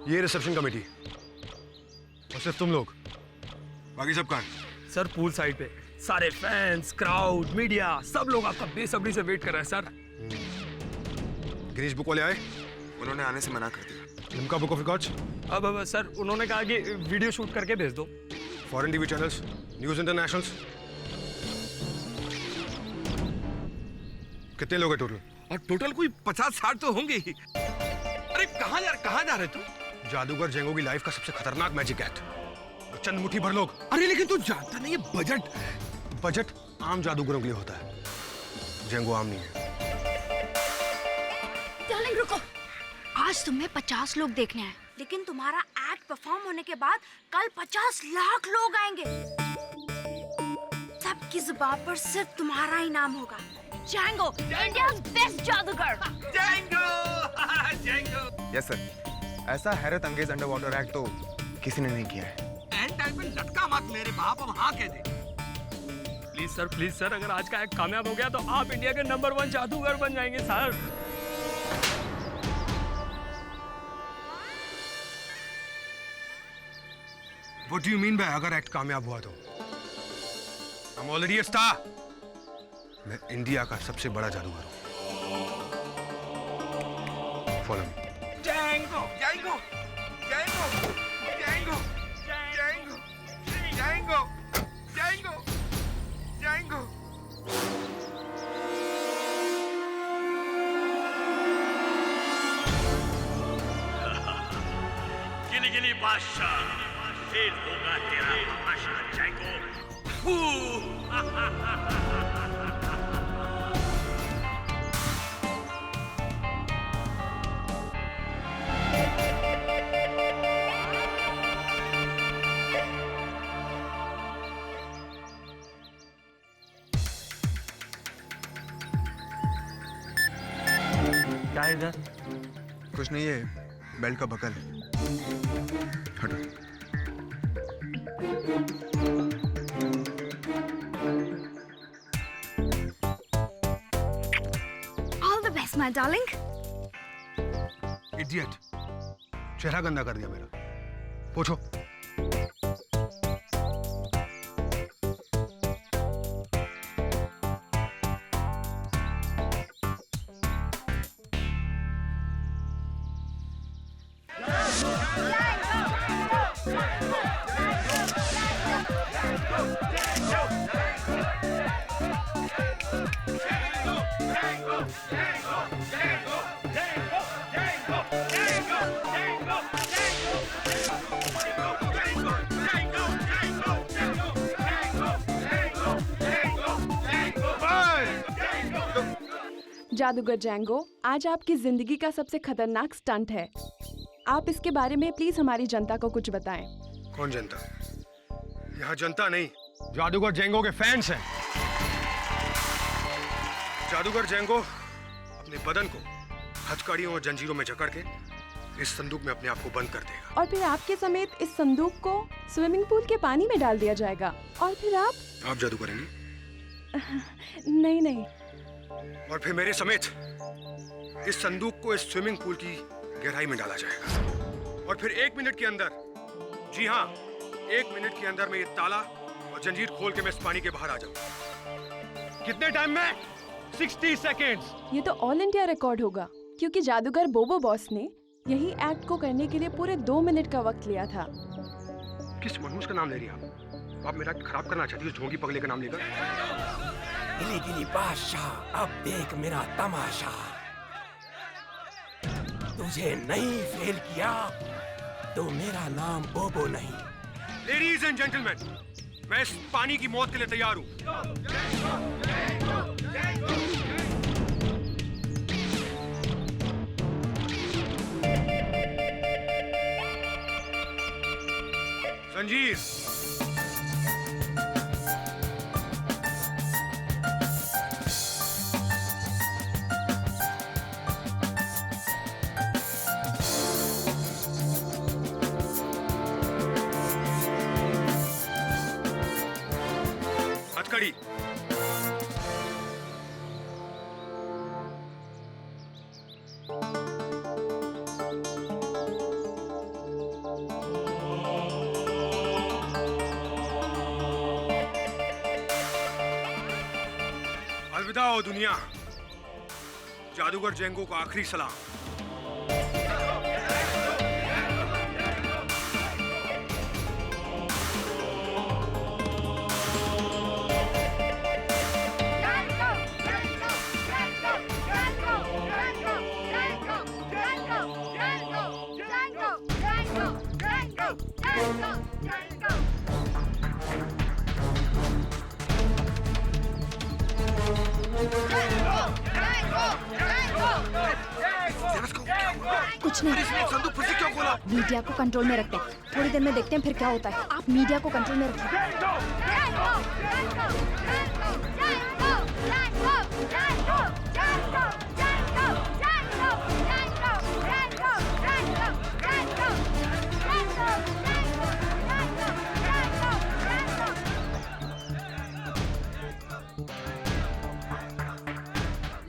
ये reception committee और सिर्फ तुम लोग, बाकी सब कहाँ? सर पूल साइड पे सारे फैंस, क्राउड, मीडिया सब लोग आपका बेसब्री से वेट कर रहे हैं सर। गिनीज बुक वाले आए? उन्होंने आने से मना कर दिया। Limca book of records? अब सर उन्होंने कहा कि वीडियो शूट करके भेज दो। Foreign TV channels, news internationals, कितने लोग हैं टोटल? और टोटल कोई 50-60 तो होंगे ही। अरे कहाँ जा रहे तू? जादूगर जेंगो की लाइफ का सबसे खतरनाक मैजिक एक्ट, चंद मुट्ठी भर लोग। अरे लेकिन तू जानता नहीं ये बजट आम जादूगरों के लिए होता है, जेंगो आम नहीं है। डार्लिंग रुको, आज तुम्हें 50 लोग देखने आए, लेकिन तुम्हारा एक्ट परफॉर्म होने के बाद कल 50 लाख लोग आएंगे। सबकी जुबान पर सिर्फ तुम्हारा ही नाम होगा, जेंगो, इंडिया's बेस्ट जादूगर। जेंगो। यस सर, ऐसा हैरत अंगेज अंडर वाटर एक्ट तो किसी ने नहीं किया है। एंड टाइम पे लटका मत मेरे बाप, अब हाँ कह दे। प्लीज सर अगर आज का एक्ट कामयाब हो गया तो आप इंडिया के नंबर 1 जादूगर बन जाएंगे सर। What do you mean by अगर एक्ट कामयाब हुआ तो? I'm already a star. मैं इंडिया का सबसे बड़ा जादूगर हूँ। Follow me. जेंगो, जेंगो, जेंगो, जेंगो, जेंगो, जेंगो, जेंगो, जेंगो। गिनी बादशाह, फिर होगा तेरा तमाशा जेंगो। क्या है इधर? कुछ नहीं, है बेल्ट का बकल। हटो। All the best, my darling. Idiot. चेहरा गंदा कर दिया मेरा। पूछो। जादूगर जेंगो, आज आपकी जिंदगी का सबसे खतरनाक स्टंट है। आप इसके बारे में प्लीज हमारी जनता को कुछ बताएं। कौन जनता? यहाँ जनता नहीं, जादूगर जेंगो के फैंस हैं। जादूगर जेंगो अपने बदन को हथकड़ियों और जंजीरों में जकड़ के इस संदूक में अपने आप को बंद कर देगा। और फिर आपके समेत इस संदूक को स्विमिंग पूल के पानी में डाल दिया जाएगा। और फिर आप जादू करेंगे? नहीं। और फिर मेरे समेत इस संदूक को इस स्विमिंग पूल की गहराई में डाला जाएगा। और फिर 1 मिनट के अंदर, जी हाँ 1 मिनट के अंदर मैं ये ताला और जंजीर खोल के मैं इस पानी के बाहर आ जाऊंगा। कितने टाइम में? 60 सेकेंड्स। ये तो ऑल इंडिया रिकॉर्ड होगा, क्योंकि जादूगर बोबो बॉस ने यही एक्ट को करने के लिए पूरे 2 मिनट का वक्त लिया था। किस मनहूस का नाम ले रही हैं आप मेरा एक्ट खराब करना चाहती हो, ढोंगी पगले का नाम लेकर? गिनी बादशाह, अब देख मेरा तमाशा। तुझे नहीं फेल किया तो मेरा नाम बोबो नहीं। लेडीज एंड जेंटलमैन, मैं इस पानी की मौत के लिए तैयार हूं। संजीव, हथकड़ी, अलविदा हो दुनिया, जादूगर जेंगो को आखिरी सलाम। कुछ नहीं, संदूक फिर से क्यों खोला? मीडिया को कंट्रोल में रखते हैं, थोड़ी देर में देखते हैं फिर क्या होता है। आप मीडिया को कंट्रोल में रखिए।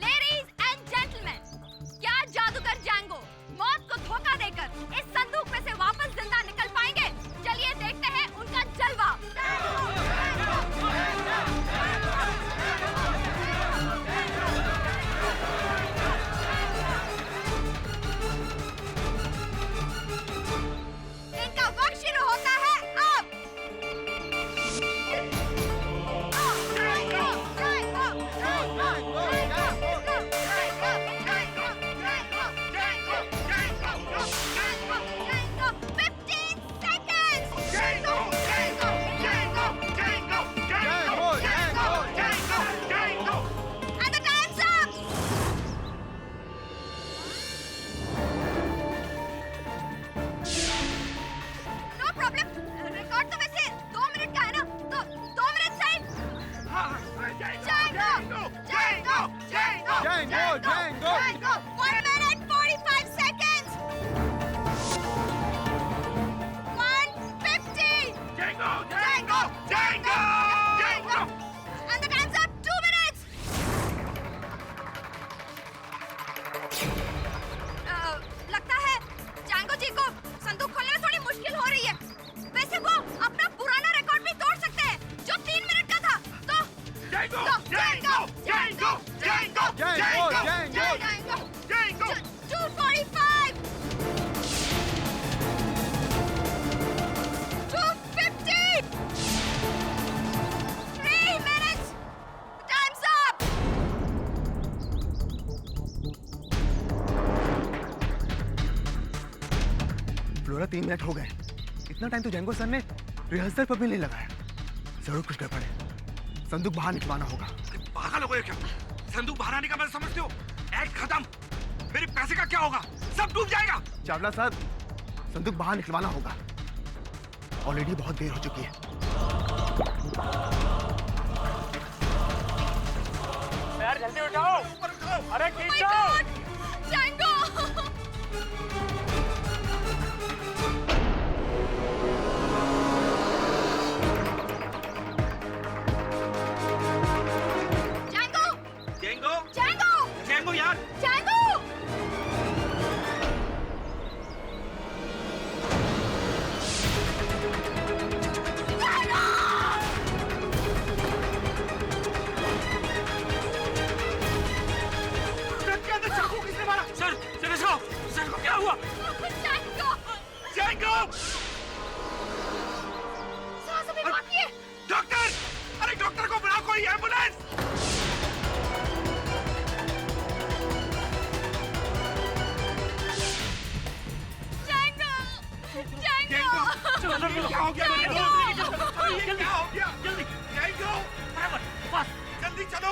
Ladies and gentlemen, क्या जादूगर जैंगो मौत को धोखा देकर इस संदूक में से वापस जिंदा निकल पाएंगे? चलिए देखते हैं उनका जलवा। इनका वक्त शुरू होता है अब। लगता है जैंगो जी को संदूक खोलने में थोड़ी मुश्किल हो रही है। वैसे वो अपना पुराना रिकॉर्ड भी तोड़ सकते हैं जो 3 मिनट का था। तो Django 245 250 3 minutes time's up। Flora 3 minute हो गए। इतना टाइम तो जेंगो सर ने रिहर्सल पर भी नहीं लगाया। जरूर कुछ गड़बड़ है। संदूक बाहर निकलवाना होगा। पागल हो गए क्या? संदूक बाहर आने का मतलब समझते हो? एक्ट खत्म। मेरे पैसे का क्या होगा? सब डूब जाएगा। चावला साहब, संदूक बाहर निकलवाना होगा। ऑलरेडी बहुत देर हो चुकी है। यार जल्दी उठाओ। अरे खींचो। जैंगो जेंगो यार, जैंगो सर को क्या हुआ? जेंगो सांस अभी बाकी है। डॉक्टर, अरे डॉक्टर को बुलाओ, कोई एम्बुलेंस। क्या हो गया? जल्दी क्या हो गया? जल्दी जेंगो, बराबर, बस जल्दी चलो।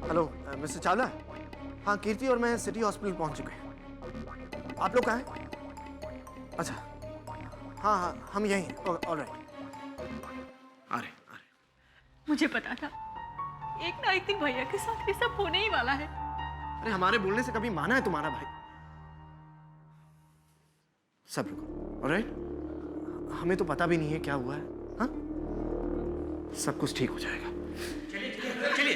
Hello mister Chawla. हाँ, कीर्ति और मैं सिटी हॉस्पिटल पहुंच चुके हैं। आप लोग कहाँ हैं? अच्छा, हाँ हाँ, हम यहीं हैं। ऑलराइट, आ रहे। मुझे पता था एक ना एक दिन भैया के साथ ये सब होने ही वाला है। अरे हमारे बोलने से कभी माना है तुम्हारा भाई? सब रुको। ऑलराइट, हमें तो पता भी नहीं है क्या हुआ है। हाँ, सब कुछ ठीक हो जाएगा। चलिए।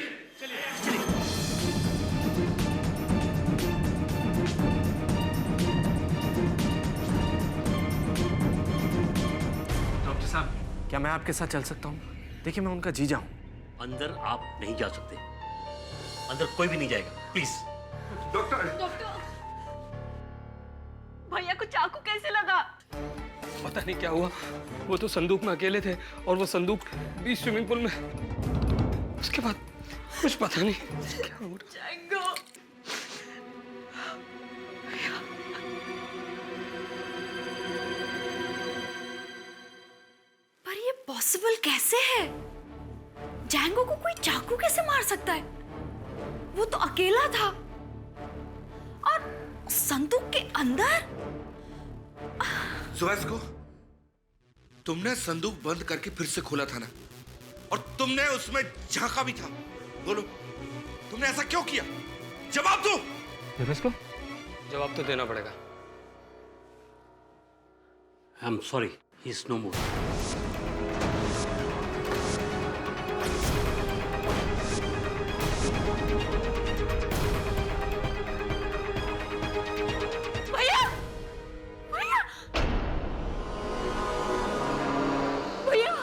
क्या मैं आपके साथ चल सकता हूँ? देखिए मैं उनका जीजा हूँ। अंदर आप नहीं जा सकते, अंदर कोई भी नहीं जाएगा, प्लीज। डॉक्टर, भैया को चाकू कैसे लगा? पता नहीं क्या हुआ, वो तो संदूक में अकेले थे और वो संदूक भी स्विमिंग पूल में। उसके बाद कुछ पता नहीं क्या हो रहा। जैंगो, पर ये पॉसिबल कैसे है? जैंगो को कोई चाकू कैसे मार सकता है? वो तो अकेला था और संदूक के अंदर। सुहास, तुमने संदूक बंद करके फिर से खोला था ना, और तुमने उसमें झांका भी था। बोलो, तुमने ऐसा क्यों किया? जवाब दो। को जवाब तो देना पड़ेगा। I am sorry, he is no more. भैया, भैया, भैया,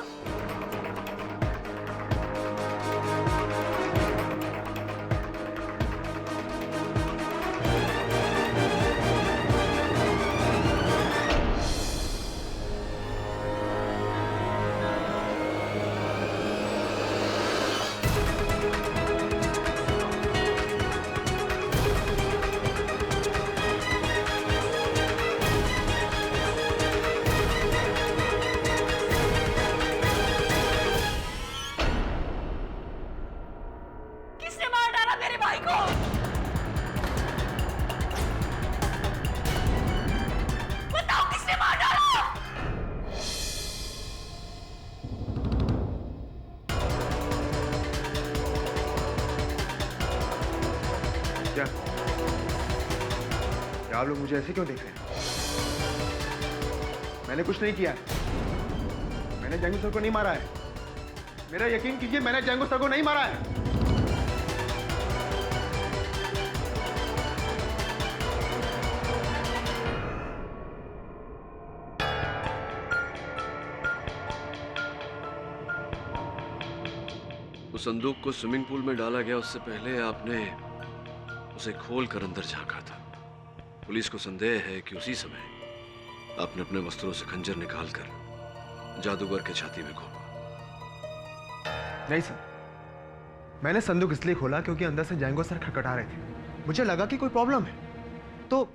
किसने मार डाला मेरे भाई को? बताओ किसने मार डाला? क्या आप लोग मुझे ऐसे क्यों देख रहे हैं? मैंने कुछ नहीं किया है। मैंने जैंगो सर को नहीं मारा है। मेरा यकीन कीजिए, मैंने जैंगो सर को नहीं मारा है। उस संदूक को स्विमिंग पूल में डाला गया उससे पहले आपने उसे खोल कर अंदर झांका था। पुलिस को संदेह है कि उसी समय आपने अपने वस्त्रों से खंजर निकालकर जादूगर के छाती में घोंपा। नहीं सर, मैंने संदूक इसलिए खोला क्योंकि अंदर से जैंगो सर खटखटा रहे थे। मुझे लगा कि कोई प्रॉब्लम है तो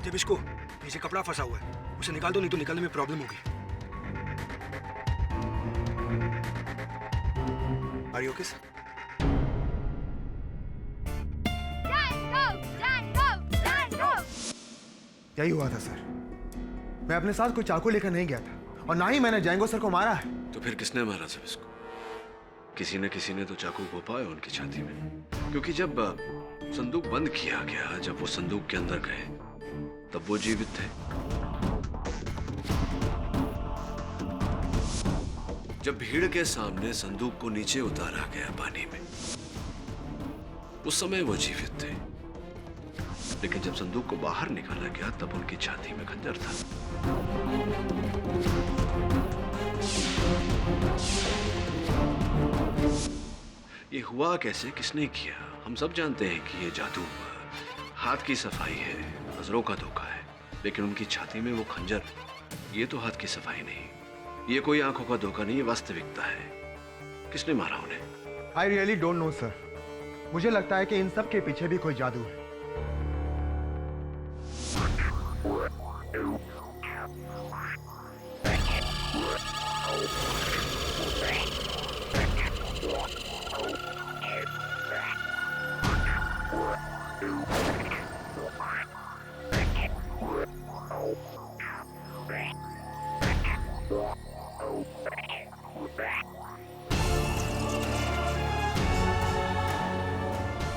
जब इसको नीचे कपड़ा फंसा हुआ है, उसे निकाल दो, नहीं तो निकालने में प्रॉब्लम होगी। Are you okay, sir? यही हुआ था सर। मैं अपने साथ कोई चाकू लेकर नहीं गया था और ना ही मैंने जैंगो सर को मारा है। तो फिर किसने मारा सब इसको? किसी ने तो चाकू घोंपा है उनकी छाती में, क्योंकि जब संदूक बंद किया गया, जब वो संदूक के अंदर गए, तब वो जीवित थे। जब भीड़ के सामने संदूक को नीचे उतारा गया पानी में, उस समय वो जीवित थे। लेकिन जब संदूक को बाहर निकाला गया, तब उनकी छाती में खंजर था। ये हुआ कैसे, किसने किया? हम सब जानते हैं कि ये जादू हाथ की सफाई है, नजरों का धोखा है, लेकिन उनकी छाती में वो खंजर, ये तो हाथ की सफाई नहीं, ये कोई आंखों का धोखा नहीं, ये वास्तविकता है। किसने मारा उन्हें? I really don't know sir. मुझे लगता है कि इन सब के पीछे भी कोई जादू है।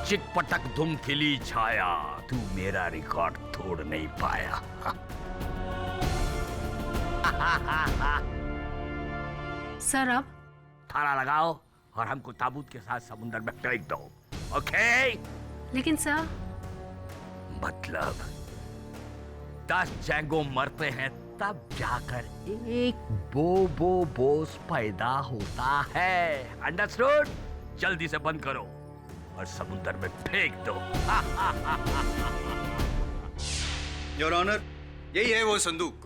चिटपटक धुम खिली छाया, तू मेरा रिकॉर्ड तोड़ नहीं पाया। सर अब थाला लगाओ और हमको ताबूत के साथ समुंदर में फेंक दो, ओके? लेकिन सर मतलब 10 जैंगो मरते हैं तब जाकर एक बोबो बोस पैदा होता है, अंडरस्टूड? जल्दी से बंद करो और समुंदर में फेंक दो। योर ऑनर, यही है वो संदूक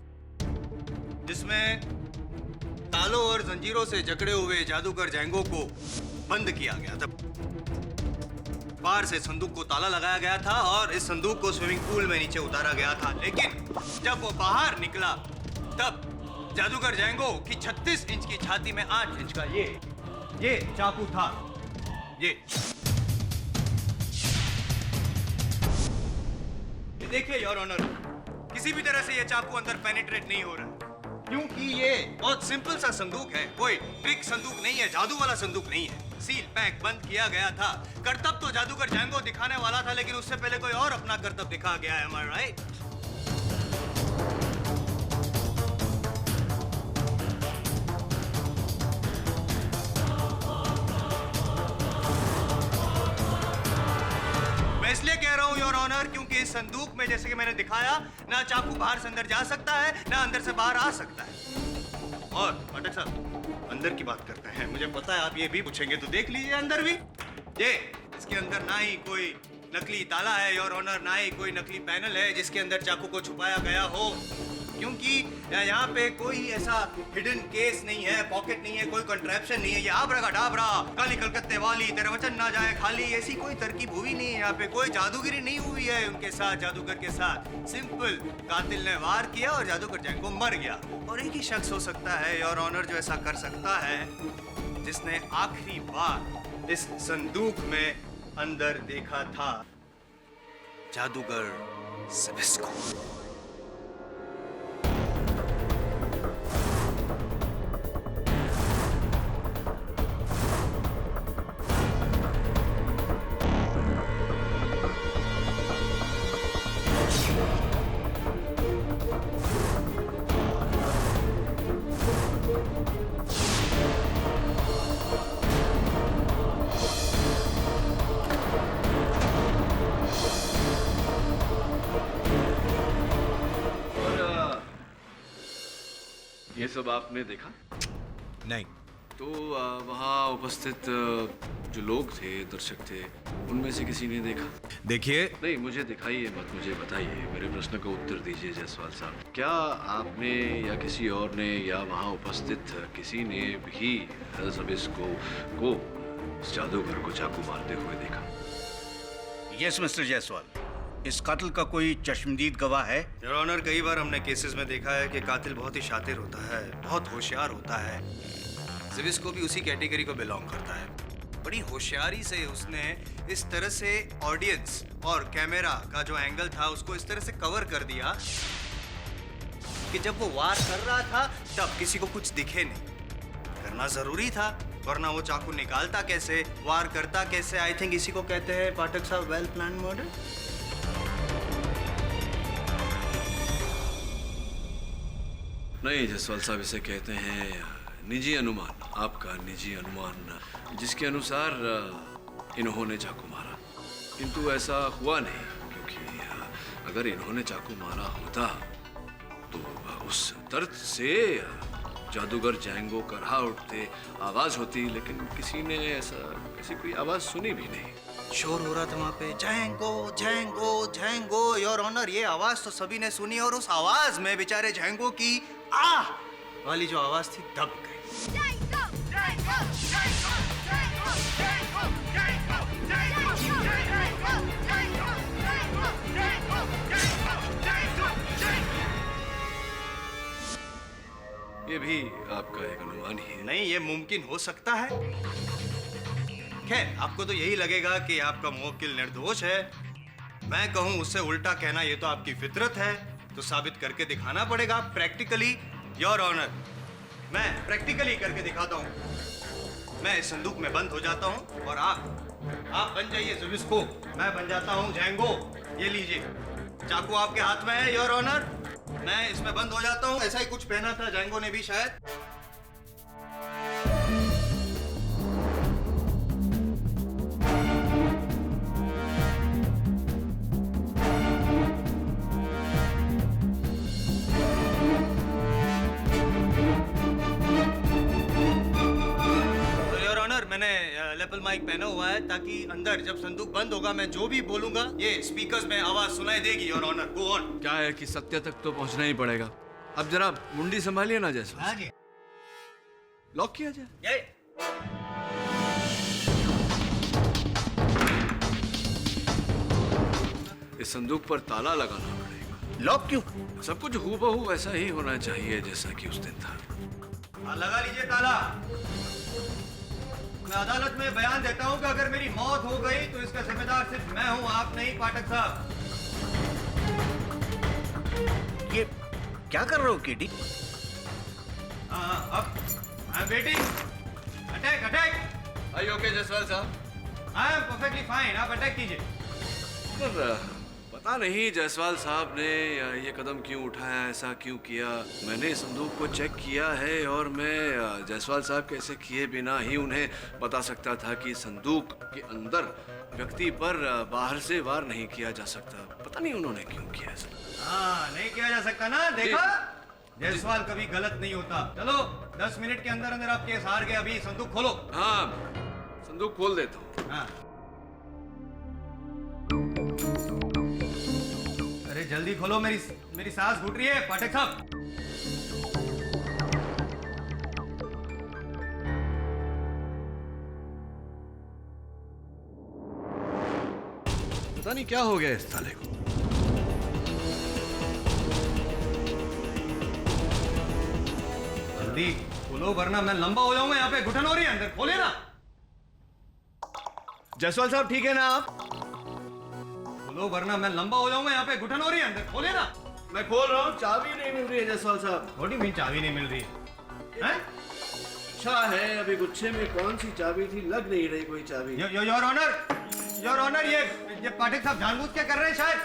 जिसमें तालों और जंजीरों से जकड़े हुए जादूगर जैंगो को बंद किया गया था। बाहर से संदूक को ताला लगाया गया था और इस संदूक को स्विमिंग पूल में नीचे उतारा गया था। लेकिन जब वो बाहर निकला तब जादूगर जैंगो की 36 इंच की छाती में 8 इंच का ये चाकू था। ये देखिए योर ऑनर, किसी भी तरह से ये चाकू अंदर पेनिट्रेट नहीं हो रहा क्योंकि ये बहुत सिंपल सा संदूक है। कोई ट्रिक संदूक नहीं है, जादू वाला संदूक नहीं है। सील पैक बंद किया गया था। करतब तो जादूगर जैंगो दिखाने वाला था, लेकिन उससे पहले कोई और अपना करतब दिखा गया है। am I right? मैं इसलिए कह रहा हूं योर ऑनर क्योंकि इस संदूक में, जैसे कि मैंने दिखाया, ना चाकू बाहर से अंदर जा सकता है, ना अंदर से बाहर आ सकता है। और पाठक साहब, अंदर की बात करते हैं। मुझे पता है आप ये भी पूछेंगे, तो देख लीजिए अंदर भी। ये इसके अंदर ना ही कोई नकली ताला है योर ऑनर, ना ही कोई नकली पैनल है जिसके अंदर चाकू को छुपाया गया हो, क्योंकि यहाँ पे कोई ऐसा हिडन केस नहीं है, पॉकेट नहीं है, कोई कंट्रैप्शन नहीं है। ये आबरा का डाबरा, काली कलकत्ते वाली, तेरा वचन ना जाए खाली, ऐसी कोई तरकीब हुई नहीं है। यहाँ पे कोई जादूगिरी नहीं हुई है उनके साथ, जादूगर के साथ। सिंपल, कातिल ने वार किया और जादूगर जैंगो मर गया। और एक ही शख्स हो सकता है योर ऑनर जो ऐसा कर सकता है, जिसने आखिरी बार इस संदूक में अंदर देखा था, जादूगर ज़िबिस्को। ये सब आपने देखा? नहीं। तो वहाँ उपस्थित जो लोग थे, दर्शक थे, उनमें से किसी ने देखा? देखिए, नहीं, मुझे दिखाइए मत, मुझे बताइए, मेरे प्रश्न का उत्तर दीजिए जायसवाल साहब। क्या आपने या किसी और ने या वहाँ उपस्थित किसी ने भी ज़िबिस्को को, इस जादूगर को चाकू मारते हुए देखा? यस मिस्टर जायसवाल, इस कातिल का कोई चश्मदीद गवाह है? योर ऑनर, कई बार हमने केसेस में देखा है कि कातिल बहुत ही शातिर होता है, बहुत होशियार होता है। ज़िबिस्को भी उसी कैटेगरी को बिलोंग करता है। बड़ी होशियारी से उसने इस तरह से ऑडियंस और कैमरा का जो एंगल था उसको इस तरह से कवर कर दिया कि जब वो वार कर रहा था तब किसी को कुछ दिखे नहीं। करना जरूरी था, वरना वो चाकू निकालता कैसे, वार करता कैसे? आई थिंक इसी को कहते हैं पाठक साहब वेल प्लान मर्डर। नहीं जायसवाल साहब, इसे कहते हैं निजी अनुमान, आपका निजी अनुमान, जिसके अनुसार इन्होंने चाकू मारा। किंतु ऐसा हुआ नहीं, क्योंकि अगर इन्होंने चाकू मारा होता तो उस दर्द से जादूगर जैंगो कर रहा उठते, आवाज होती, लेकिन किसी ने ऐसी कोई आवाज सुनी भी नहीं। शोर हो रहा था वहाँ पे, Django Django Django. Your honour, ये आवाज तो सभी ने सुनी और उस आवाज में बेचारे जैंगो की आह वाली जो आवाज थी दब गई। ये भी आपका एक अनुमान ही है? नहीं, ये मुमकिन हो सकता है। खैर, आपको तो यही लगेगा कि आपका मुवक्किल निर्दोष है। मैं कहूं उससे उल्टा कहना, ये तो आपकी फितरत है, तो साबित करके दिखाना पड़ेगा प्रैक्टिकली। योर ऑनर, मैं प्रैक्टिकली करके दिखाता हूं। मैं इस संदूक में बंद हो जाता हूं और आप बन जाइए ज़िबिस्को, मैं बन जाता हूं जैंगो। ये लीजिए, चाकू आपके हाथ में है योर ऑनर। मैं इसमें बंद हो जाता हूँ। ऐसा ही कुछ पहना था जैंगो ने भी शायद। मैंने लेपल माइक पहना हुआ है ताकि अंदर जब संदूक बंद होगा मैं जो भी बोलूंगा ये स्पीकर्स में आवाज सुनाई देगी। Your honour, go on. क्या है कि सत्य तक तो पहुंचना ही पड़ेगा। अब जरा मुंडी संभालिए ना जैसा। लॉक किया जाए। इस संदूक पर ताला लगाना पड़ेगा। लॉक क्यों? सब कुछ हूबहू वैसा ही होना चाहिए जैसा कि उस दिन था। लगा लीजिए ताला। मैं अदालत में बयान देता हूं कि अगर मेरी मौत हो गई तो इसका जिम्मेदार सिर्फ मैं हूं, आप नहीं पाठक साहब। ये क्या कर रहे हो केटी? अब I am waiting. Attack attack. Are you okay Jaiswal साहब? आई एम परफेक्टली फाइन, आप अटैक कीजिए। पता नहीं जायसवाल साहब ने ये कदम क्यों उठाया, ऐसा क्यों किया। मैंने संदूक को चेक किया है और मैं जायसवाल साहब के ऐसे किए बिना ही उन्हें बता सकता था कि संदूक के अंदर व्यक्ति पर बाहर से वार नहीं किया जा सकता। पता नहीं उन्होंने क्यों किया ऐसा। हाँ, नहीं किया जा सकता ना, देखा? जायसवाल कभी गलत नहीं होता। चलो 10 मिनट के अंदर अंदर आप केस हार गए। अभी संदूक खोलो। हाँ, संदूक खोल देता हूँ। हाँ। अरे जल्दी खोलो, मेरी सांस घुट रही है पाठक साहब। पता नहीं क्या हो गया इस ताले को। जल्दी खोलो वरना मैं लंबा हो जाऊंगा। यहाँ पे घुटन हो रही है, अंदर खोले ना। जायसवाल साहब ठीक है ना आप? खोलो वरना मैं लंबा हो जाऊंगा। यहाँ पे घुटन हो रही है, अंदर खोले ना। मैं खोल रहा हूँ, चाबी नहीं मिल रही है जायसवाल साहब। थोड़ी मीन चाबी नहीं मिल रही है? अच्छा है, अभी गुच्छे में कौन सी चाबी थी, लग नहीं रही कोई चाबी। योर ऑनर, ये पाठक साहब जानबूझ के कर रहे हैं शायद।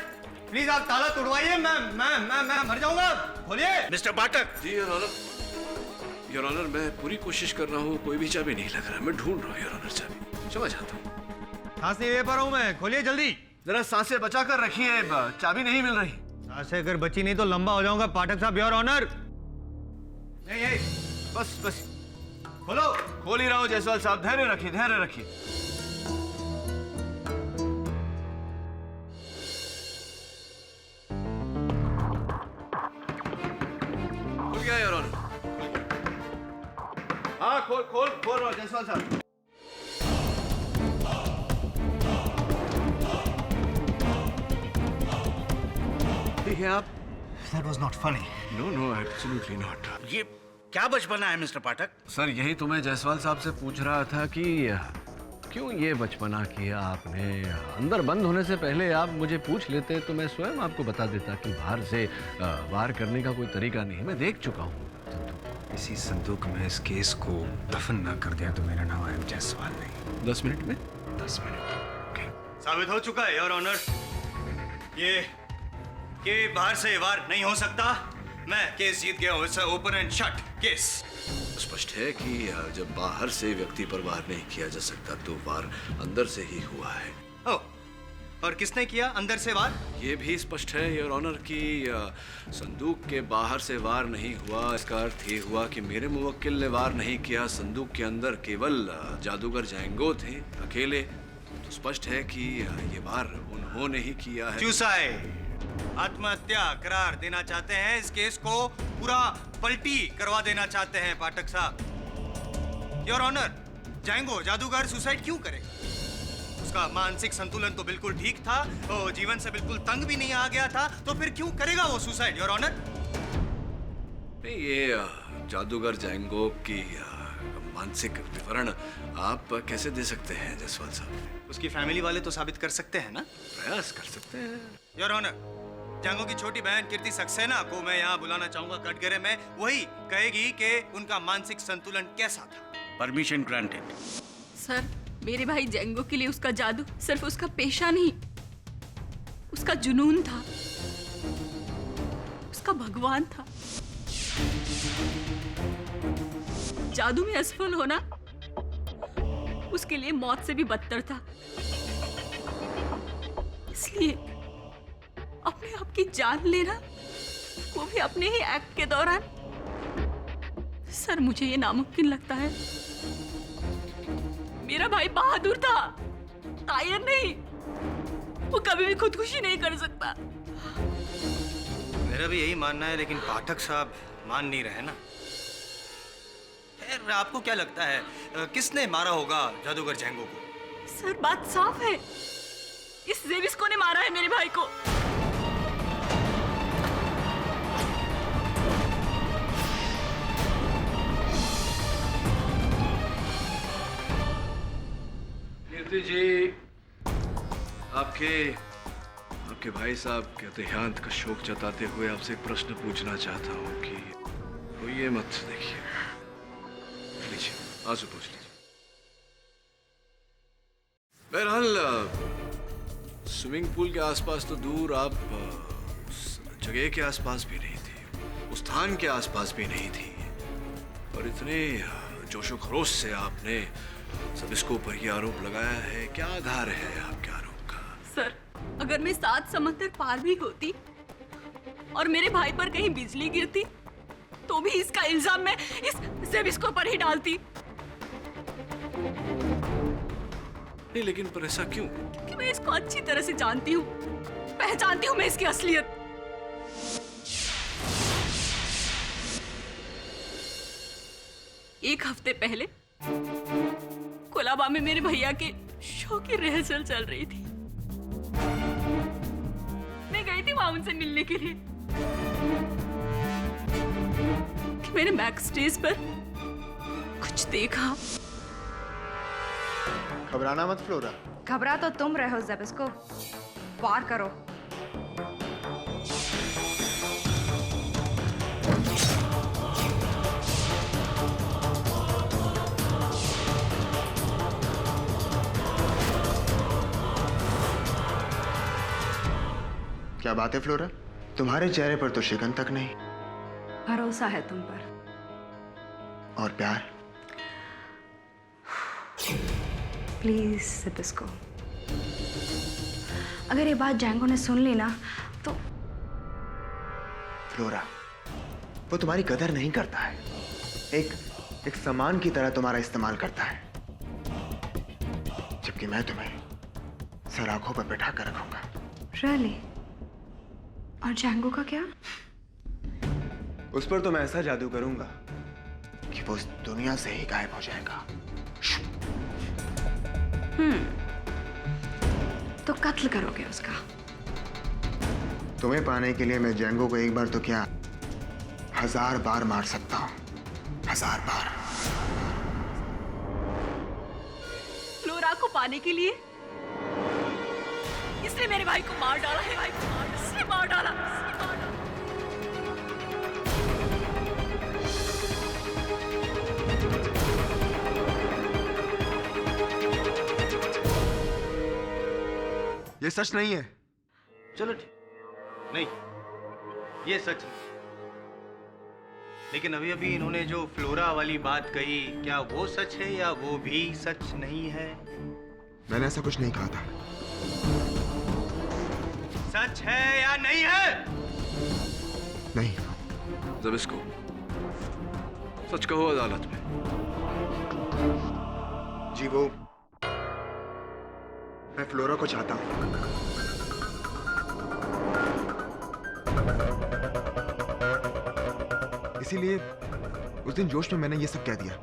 प्लीज आप ताला तोड़वाइए, मैं मर जाऊंगा। खोलिए मिस्टर पाठक। जी योर ऑनर, मैं पूरी कोशिश कर रहा हूँ, कोई भी चाबी नहीं लग रहा। मैं ढूंढ रहा हूँ योर ऑनर चाबी। चला जाता हूँ। सांस नहीं ले पा रहा हूँ मैं। खोलिए जल्दी। जरा सांसें बचा कर रखिए, चाबी नहीं मिल रही। सांसें अगर बची नहीं तो लंबा हो जाऊंगा पाठक साहब। योर ऑनर, नहीं बस खोलो। खोल ही रहा हूँ जायसवाल साहब, धैर्य रखिए, धैर्य रखिए। खुल गया योर ऑनर। हाँ खोल रहा हूँ जायसवाल साहब। ठीक है आप? That was not funny. No, absolutely not. ये क्या बचपना है मिस्टर पाठक? सर यही तो मैं जायसवाल साहब से पूछ रहा था कि क्यों ये बचपना किया आपने। अंदर बंद होने से पहले आप मुझे पूछ लेते तो मैं स्वयं आपको बता देता कि बाहर से वार करने का कोई तरीका नहीं है। मैं देख चुका हूँ। इसी संदूक में इस केस को दफन ना कर दिया तो मेरा नाम आई जायसवाल नहीं। 10 मिनट में? 10 मिनट। साबित हो चुका है योर ऑनर, ये बाहर से वार नहीं हो सकता। मैं केस जीत गया हूँ। It's open and shut case. स्पष्ट है कि जब बाहर से व्यक्ति पर वार नहीं किया जा सकता तो वार अंदर से ही हुआ है। और किसने किया अंदर से वार? ये भी स्पष्ट है योर ऑनर कि संदूक के बाहर से वार नहीं हुआ। इसका अर्थ ये हुआ कि मेरे मुवक्किल ने वार नहीं किया। संदूक के अंदर केवल जादूगर जैंगो थे अकेले। तो स्पष्ट है कि ये वार उन्होंने ही किया है। सुसाइड, आत्महत्या करार देना चाहते हैं। इस केस को पूरा पलटी करवा देना चाहते हैं पाठक साहब। योर ऑनर, जैंगो जादूगर सुसाइड क्यों करेगा? उसका मानसिक संतुलन तो बिल्कुल ठीक था, वो जीवन से बिल्कुल तंग भी नहीं आ गया था, तो फिर क्यों करेगा वो सुसाइड योर ऑनर? नहीं, ये जादूगर जैंगो की मानसिक विवरण आप कैसे दे सकते हैं जायसवाल साहब? उसकी फैमिली वाले तो साबित कर सकते हैं ना? प्रयास कर सकते हैं योर ऑनर। जैंगो की छोटी बहन कीर्ति सक्सेना को मैं यहाँ बुलाना चाहूंगा कटघरे में। वही कहेगी कि उनका मानसिक संतुलन कैसा था। Permission granted. सर, मेरे भाई जैंगो के लिए उसका जादू सिर्फ उसका पेशा नहीं, उसका जुनून था। उसका भगवान था। जादू में असफल होना उसके लिए मौत से भी बदतर था। इसलिए अपने आप की जान लेना, वो भी अपने ही एक्ट के दौरान, सर मुझे ये नामुमकिन लगता है। मेरा भाई बहादुर था, कायर नहीं। वो कभी भी खुदकुशी नहीं कर सकता। मेरा भी यही मानना है, लेकिन पाठक साहब मान नहीं रहे ना। खैर, आपको क्या लगता है किसने मारा होगा जादूगर जैंगो को? सर बात साफ है, इस जेविस्को ने मारा है मेरे भाई को। कीर्ति जी, आपके भाई साहब के देहांत का शोक जताते हुए आपसे एक प्रश्न पूछना चाहता हूँ कि रोइए मत, देखिए, लीजिए आंसू पूछ लीजिए। बहरहाल स्विमिंग पूल के आसपास तो दूर, आप उस जगह के आसपास भी नहीं थी, उस स्थान के आसपास भी नहीं थी, और इतने जोशो खरोश से आपने सब इसको ऊपर ये आरोप लगाया है। क्या आधार है आपके आरोप का? सर, अगर मैं 7 समंदर पार भी होती और मेरे भाई पर कहीं बिजली गिरती, तो भी इसका इल्जाम मैं इस जेविस्को पर ही डालती। नहीं, लेकिन पर ऐसा क्यों? कि मैं इसको अच्छी तरह से जानती हूँ, पहचानती हूँ मैं इसकी असलियत। एक हफ्ते पहले कोलाबा में मेरे भैया के शो की रिहर्सल चल रही थी। मैं गई थी वहां उनसे मिलने के लिए कि मैंने बैक स्टेज पर कुछ देखा। घबराना मत फ्लोरा। घबरा तो तुम रहे हो जेविस्को, पार करो। क्या बात है फ्लोरा, तुम्हारे चेहरे पर तो शिकन तक नहीं। भरोसा है तुम पर। और प्यार? प्लीज जेविस्को, अगर ये बात जैंगो ने सुन ली ना तो। फ्लोरा, वो तुम्हारी कदर नहीं करता है, एक सामान की तरह तुम्हारा इस्तेमाल करता है, जबकि मैं तुम्हें सर आंखों पर बैठा कर रखूंगा। रियली? और जैंगो का क्या? उस पर तो मैं ऐसा जादू करूंगा कि वो इस दुनिया से ही गायब हो जाएगा। तो कत्ल करोगे उसका? तुम्हें पाने के लिए मैं जैंगो को एक बार तो क्या 1000 बार मार सकता हूं, 1000 बार। फ्लोरा को पाने के लिए इसने मेरे भाई को मार डाला है। इसने मार डाला। ये सच नहीं है। चलो ठीक, नहीं ये सच है। लेकिन अभी अभी इन्होंने जो फ्लोरा वाली बात कही, क्या वो सच है या वो भी सच नहीं है? मैंने ऐसा कुछ नहीं कहा था। सच है या नहीं है? नहीं। जेविस्को, सच कहो अदालत में। जी वो, मैं फ्लोरा को चाहता हूं। इसीलिए उस दिन जोश में मैंने ये सब कह दिया,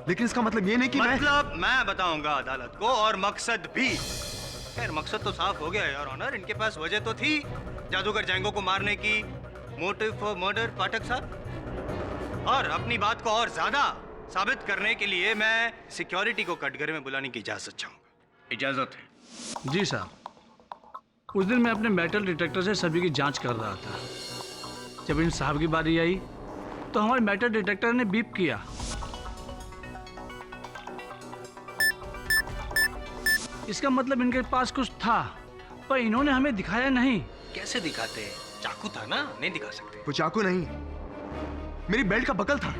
लेकिन इसका मतलब ये नहीं कि मतलब मैं बताऊंगा अदालत को, और मकसद भी। खैर, मकसद तो साफ हो गया योर ऑनर। इनके पास वजह तो थी जादूगर जैंगो को मारने की, मोटिव फॉर मर्डर, पाठक साहब। और अपनी बात को और ज्यादा साबित करने के लिए मैं सिक्योरिटी को कटघरे में बुलाने की इजाजत चाहूंगा। इजाजत है। जी साहब, उस दिन मैं अपने मेटल डिटेक्टर से सभी की जांच कर रहा था। जब इन साहब की बारी आई तो हमारे मेटल डिटेक्टर ने बीप किया। इसका मतलब इनके पास कुछ था, पर इन्होंने हमें दिखाया नहीं। कैसे दिखाते हैं? चाकू था ना, नहीं दिखा सकते। वो चाकू नहीं, मेरी बेल्ट का बकल था।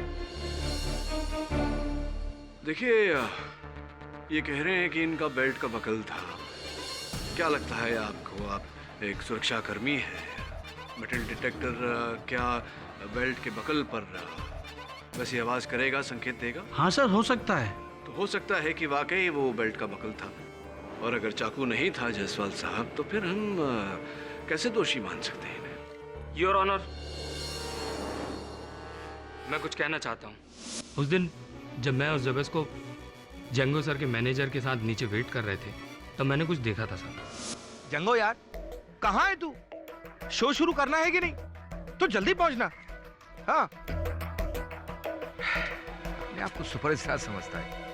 देखिए, ये कह रहे हैं कि इनका बेल्ट का बकल था। क्या लगता है आपको? आप एक सुरक्षा कर्मी है, मेटल डिटेक्टर क्या बेल्ट के बकल पर वैसी आवाज करेगा, संकेत देगा? हाँ सर, हो सकता है। तो हो सकता है कि वाकई वो बेल्ट का बकल था, और अगर चाकू नहीं था जायसवाल साहब, तो फिर हम कैसे दोषी मान सकते हैं इन्हें? योर ऑनर, मैं कुछ कहना चाहता हूँ। उस दिन जब मैं और जबेस को जंगो सर के मैनेजर के साथ नीचे वेट कर रहे थे, तब मैंने कुछ देखा था सर। जंगो यार, कहाँ है तू? शो शुरू करना है कि नहीं? तो जल्दी पहुंचना। हाँ, मैं आपको सुपरस्टार समझता है।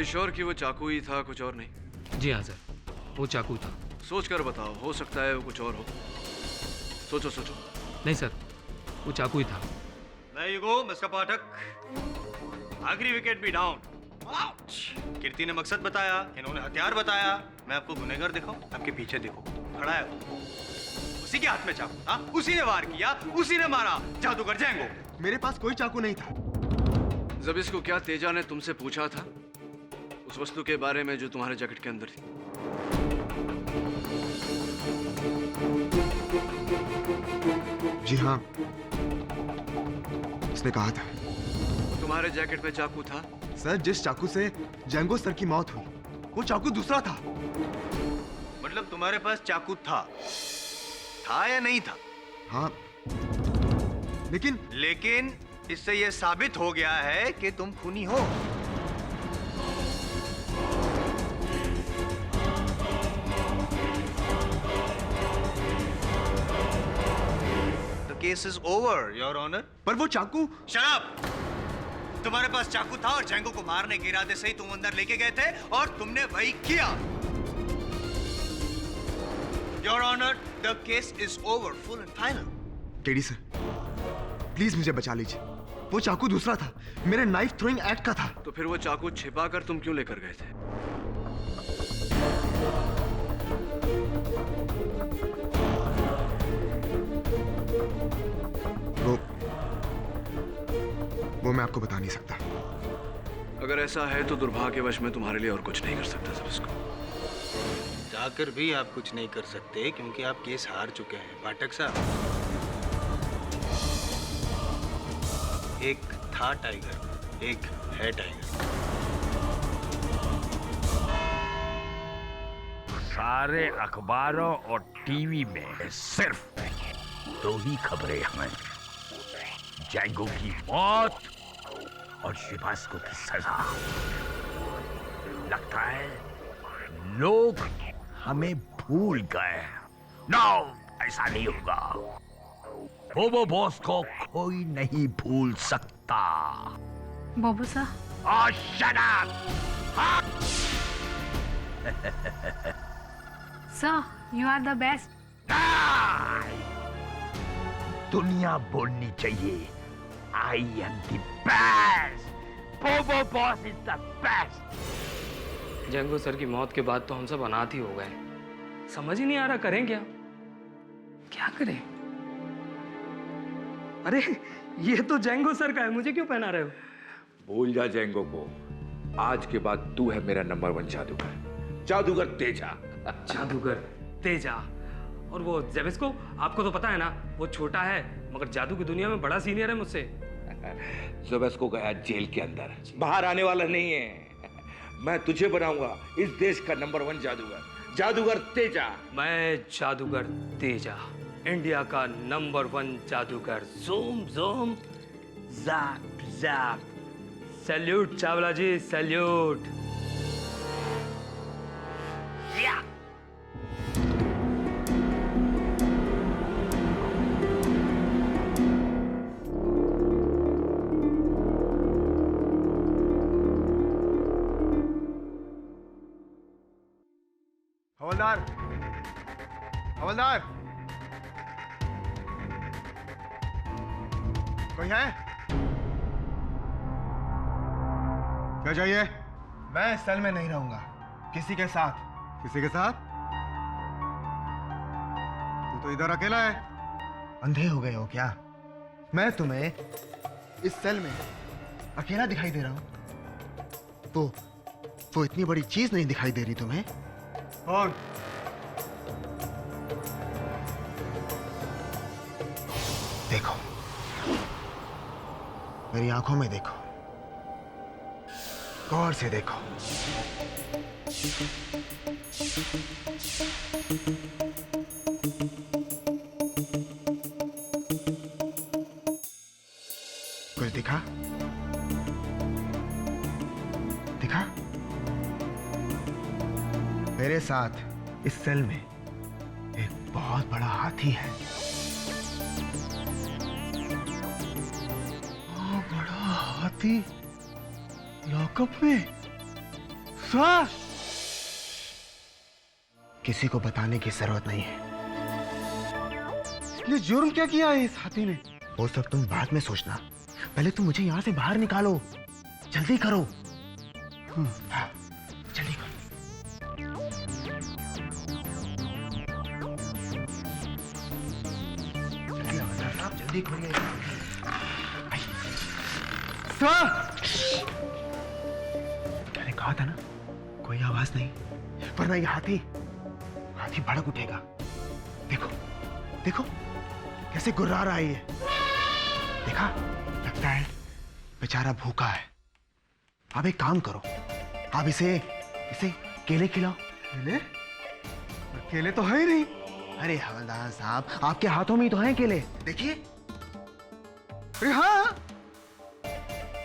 श्योर कि वो चाकू ही था, कुछ और नहीं? जी हाँ सर, वो चाकू था। सोच कर बताओ, हो सकता है वो कुछ और हो। सोचो सोचो। नहीं सर, वो चाकू ही था। There you go, मिस्टर पाठक। आखिरी विकेट भी डाउन। कीर्ति ने मकसद बताया, इन्होंने हथियार बताया। मैं आपको गुनहगार दिखाऊं? आपके पीछे देखो, खड़ा है वो। उसी के हाथ में चाकू था, उसी ने वार किया, उसी ने मारा जादूगर जैंगो। मेरे पास कोई चाकू नहीं था। जब इसको क्या तेजा ने तुमसे पूछा था उस वस्तु के बारे में जो तुम्हारे जैकेट के अंदर थी? जी हाँ, उसने कहा था। तुम्हारे जैकेट में चाकू था? सर, जिस चाकू से जैंगो सर की मौत हुई, वो चाकू दूसरा था। मतलब तुम्हारे पास चाकू था या नहीं था? हाँ, लेकिन इससे यह साबित हो गया है कि तुम खूनी हो। Case is over, your honour. पर वो चाकू। शराब! तुम्हारे पास चाकू था और जैंगो को मारने के इरादे से ही तुम अंदर लेके गए थे और तुमने वही किया। Your honour, the case is over, full and final. KD sir, please मुझे बचा लीजिए। वो चाकू दूसरा था, मेरे नाइफ थ्रोइंग एक्ट का था। तो फिर वो चाकू छिपा कर तुम क्यों लेकर गए थे? वो मैं आपको बता नहीं सकता। अगर ऐसा है तो दुर्भाग्यवश मैं तुम्हारे लिए और कुछ नहीं कर सकता सब इसको। जाकर भी आप कुछ नहीं कर सकते क्योंकि आप केस हार चुके हैं पाठक साहब। एक था टाइगर, एक है टाइगर। सारे अखबारों और टीवी में सिर्फ दो ही खबरें हैं, जैंगो की मौत और शिवास्को की सजा। लगता है लोग हमें भूल गए। नो, ऐसा नहीं होगा। बोबो बॉस को कोई नहीं भूल सकता। बोबो सा। Shut up! Sir, you are the best. दुनिया बोलनी चाहिए, I am the best. Bobo Boss is the best. Jango sir की मौत के बाद तो हम सब अनाथ ही हो गए। समझ ही नहीं आ रहा करें क्या? क्या करें? अरे ये तो जंगो सर का है, मुझे क्यों पहना रहे हो? भूल जा जैंगो को। आज के बाद तू है मेरा नंबर 1 जादूगर, जादूगर तेजा। जादूगर तेजा। और वो जेबिस को, आपको तो पता है ना, वो छोटा है मगर जादू की दुनिया में बड़ा सीनियर है मुझसे। जेबिस को गया जेल के अंदर, बाहर आने वाला नहीं है। मैं तुझे बनाऊंगा इस देश का नंबर 1 जादूगर, जादूगर तेजा। मैं जादूगर तेजा, इंडिया का नंबर 1 जादूगर। Zoom zoom, zap zap. Salute Chawla ji, salute. हवलदार, हवलदार, कोई है? क्या चाहिए? मैं सेल में नहीं रहूंगा, किसी के साथ। किसी के साथ? तू तो इधर अकेला है। अंधे हो गए हो क्या? मैं तुम्हें इस सेल में अकेला दिखाई दे रहा हूं, तो इतनी बड़ी चीज नहीं दिखाई दे रही तुम्हें? कौन? देखो, मेरी आंखों में देखो, गौर से देखो। कुछ दिखा? दिखा? मेरे साथ इस सेल में एक बहुत बड़ा हाथी है। बड़ा हाथी लॉकअप में? सर, किसी को बताने की जरूरत नहीं है। ये जुर्म क्या किया है इस हाथी ने? वो सब तुम बाद में सोचना, पहले तुम मुझे यहां से बाहर निकालो। जल्दी करो। हाँ, जल्दी करो। जल्दी हवलदार साहब, जल्दी खोलिए। मैंने कहा था ना, कोई आवाज नहीं, वरना ये हाथी भड़क उठेगा। देखो देखो कैसे गुर्रा रहा है ये। देखा, लगता है बेचारा भूखा है। आप एक काम करो, आप इसे केले खिलाओ। केले? केले तो है ही नहीं। अरे हवलदार साहब, आपके हाथों में ही तो हैं केले, देखिए। अरे हाँ,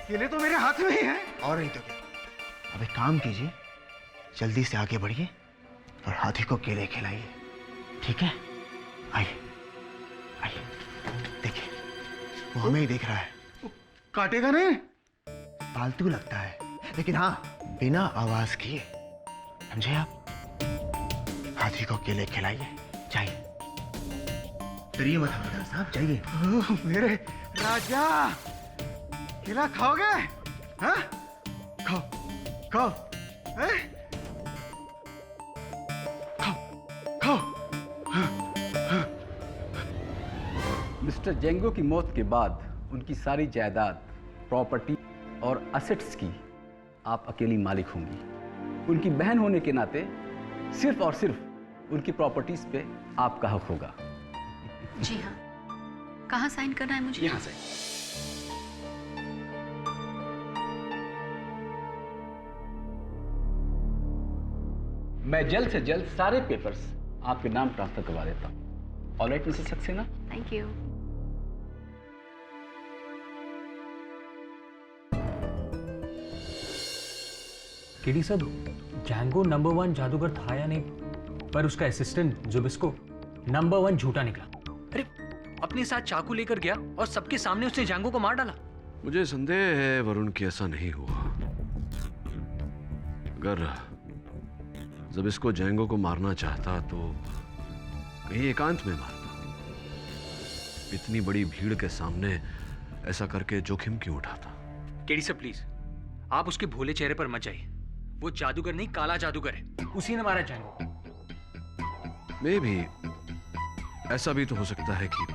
केले तो मेरे हाथ में ही हैं। और नहीं तो क्या। अब एक काम कीजिए, जल्दी से आगे बढ़िए और हाथी को केले खिलाइए, ठीक है? आइए आइए, देखिए वो हमें ही देख रहा है। काटेगा नहीं? पालतू लगता है, लेकिन हाँ, बिना आवाज किए, समझे आप? हाथी को केले खिलाइए, जाइए। डरिए मत हवलदार साहब, जाइए। मेरे राजा, केला खाओगे? हाँ? खाओ खाओ, मिस्टर जेंगो की मौत के बाद उनकी सारी जायदाद, प्रॉपर्टी और असेट्स की आप अकेली मालिक होंगी। उनकी बहन होने के नाते सिर्फ और सिर्फ उनकी प्रॉपर्टीज पे आपका हक होगा। जी हाँ। कहाँ साइन करना है मुझे? यहाँ से। मैं जल्द से जल्द सारे पेपर्स आपके नाम ट्रांसफर करवा देता हूँ। Alright Mrs Saxena? Thank you. KD साहब, जैंगो नंबर 1 जादूगर था या नहीं, पर उसका असिस्टेंट जुबिस्को नंबर 1 झूठा निकला। अरे अपने साथ चाकू लेकर गया और सबके सामने उसने जैंगो को मार डाला। मुझे संदेह है वरुण कि ऐसा नहीं हुआ। अगर जुबिस्को जैंगो को मारना चाहता तो कहीं एकांत में मारता। इतनी बड़ी भीड़ के सामने ऐसा करके जोखिम क्यों उठाता? केडी साहब प्लीज, आप उसके भोले चेहरे पर मत जाइए। वो जादूगर नहीं, काला जादूगर है। उसी ने मारा जैंगो। मे भी ऐसा भी तो हो सकता है कि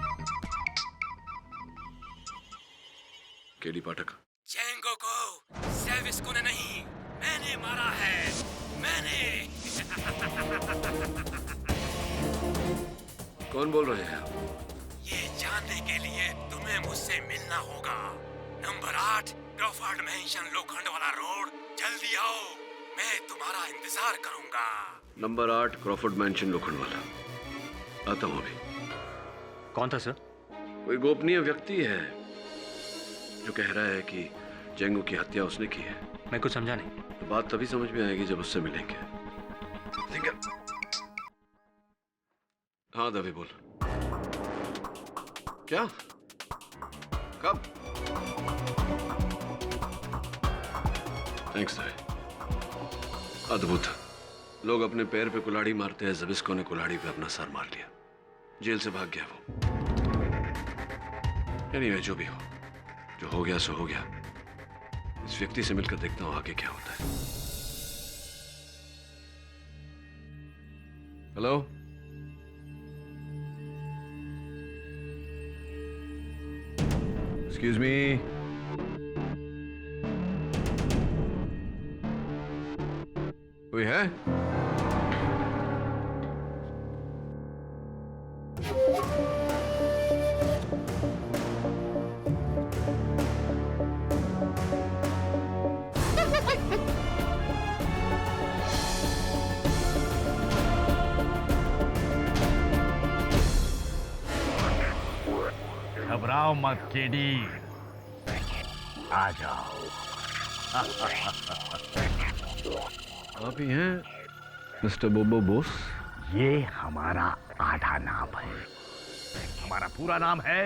केडी पाठक, जैंगो को सेविस्को ने नहीं, मैंने मारा है, मैंने। कौन बोल रहे हैं आप? ये जानने के लिए तुम्हें मुझसे मिलना होगा। नंबर 8 क्रॉफर्ड मैंशन, लोखंड वाला रोड। जल्दी आओ, मैं तुम्हारा इंतजार करूंगा। नंबर 8 क्रॉफर्ड मैंशन, लोखंड वाला। आता हूं अभी। कौन था सर? कोई गोपनीय व्यक्ति है जो कह रहा है कि जेंगो की हत्या उसने की है। मैं कुछ समझा नहीं। तो बात तभी समझ में आएगी जब उससे मिलेंगे। हाँ दवे बोल। क्या? कब? थैंक्स दवे। अद्भुत। लोग अपने पैर पे कुल्हाड़ी मारते हैं, जुबिस्को ने कुल्हाड़ी पे अपना सर मार लिया, जेल से भाग गया वो। एनीवे, जो भी हो, जो हो गया सो हो गया। इस व्यक्ति से मिलकर देखता हूं आगे क्या होता है। हेलो, एक्सक्यूज मी, कोई है? घबराओ मत केडी, आ जाओ। आप ही हैं मिस्टर बोबो बॉस? ये हमारा आधा नाम है। हमारा पूरा नाम है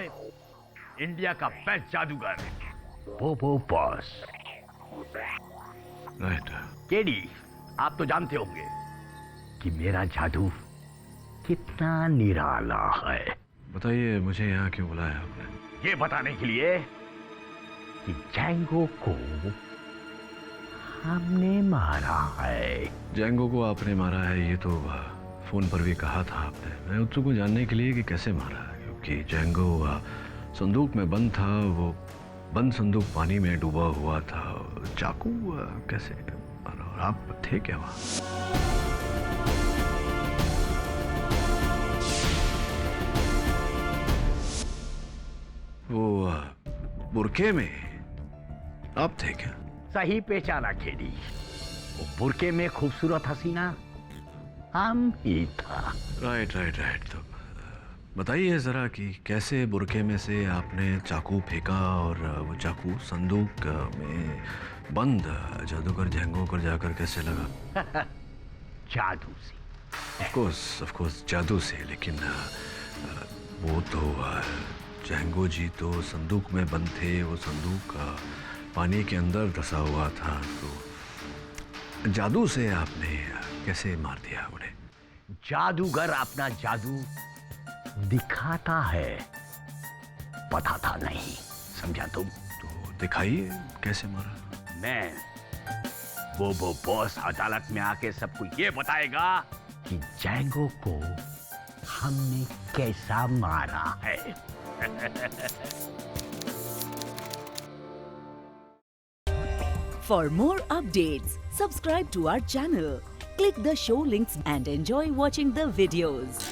इंडिया का बेस्ट जादूगर बोबो बॉस। राइट। केडी, आप तो जानते होंगे कि मेरा जादू कितना निराला है। बताइए, मुझे यहाँ क्यों बुलाया आपने? ये बताने के लिए कि जैंगो को हमने मारा है। जैंगो को आपने मारा है, ये तो फोन पर भी कहा था आपने। मैं उत्सुक हूँ जानने के लिए कि कैसे मारा, क्योंकि जैंगो संदूक में बंद था। वो बंद संदूक पानी में डूबा हुआ था। चाकू कैसे मारा और आप थे क्या वहाँ? वो बुरके में आप थे क्या? सही पहचाना केडी। वो बुरके में खूबसूरत हसीना हम ही था। Right right right. तो बताइए जरा कि कैसे बुरके में से आपने चाकू फेंका और वो चाकू संदूक में बंद जादूगर जैंगो पर जाकर कैसे लगा? जादू से। ऑफ कोर्स जादू से, लेकिन वो तो जैंगो जी तो संदूक में बंद थे। वो संदूक पानी के अंदर धंसा हुआ था, तो जादू से आपने कैसे मार दिया उन्हें? जादूगर अपना जादू दिखाता है, बताता नहीं, समझा तुम? तो दिखाइए कैसे मारा। मैं बोबो बॉस अदालत में आके सबको ये बताएगा कि जैंगो को हमने कैसा मारा है। For more updates, subscribe to our channel, click the show links and enjoy watching the videos.